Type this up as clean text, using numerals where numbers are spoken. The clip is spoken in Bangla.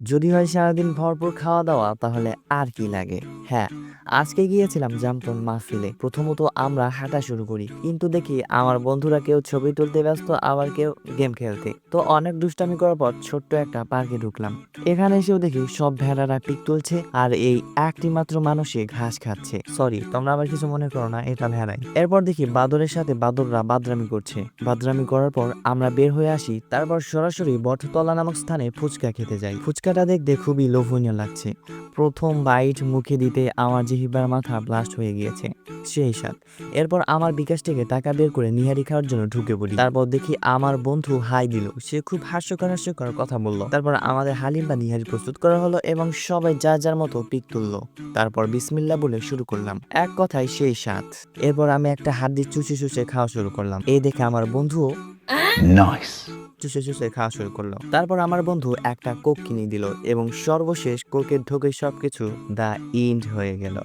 যদি হয় সারাদিন ভরপুর খাওয়া দাওয়া তাহলে আর কি লাগে। হ্যাঁ, আজকে গিয়েছিলাম জামতল মাহফিলে। প্রথমত আমরা হাঁটা শুরু করি, কিন্তু দেখি আমার বন্ধুরা কেউ ছবি তুলতে ব্যস্ত, আবার কেউ গেম খেলতে। তো অনেক দুষ্টামি করার পর ছোট্ট একটা পার্কে ঢুকলাম। এখানে এসেও দেখি সব ভেড়ারা পিক তুলছে আর এই একটি মাত্র মানুষই ঘাস খাচ্ছে। সরি, তোমরা আবার কিছু মনে করো না, এটা ভেড়াই। এরপর দেখি বাদরের সাথে বাদররা বাদরামি করছে। বাদরামি করার পর আমরা বের হয়ে আসি, তারপর সরাসরি বটতলা নামক স্থানে ফুচকা খেতে যাই। ফুচকাটা দেখতে খুবই লোভনীয় লাগছে। প্রথম বাইট মুখে দিতে আমার জিহ্বার মাথা ব্লাস্ট হয়ে গিয়েছে। সেই স্বাদ। এরপর আমার বিকাশ থেকে টাকা বের করে নিহারি খাওয়ার জন্য ঢুকে পড়ি। তারপর দেখি আমার বন্ধু হাই দিল, সে খুব হাস্যকর কথা বলল। তারপর আমাদের হালিম বা নিহারি প্রস্তুত করা হলো এবং সবাই যার যার মতো পিক তুললো। তারপর বিসমিল্লাহ বলে শুরু করলাম। এক কথায় সেই স্বাদ। এরপর আমি একটা হাড্ডি চুষে চুষে খাওয়া শুরু করলাম। এই দেখে আমার বন্ধুও Nice. চুষে চুষে খাওয়া শুরু করলো। তারপর আমার বন্ধু একটা কোক কিনে দিল এবং সর্বশেষ কোকের ঢোকে সবকিছু দা ইন্ড হয়ে গেল।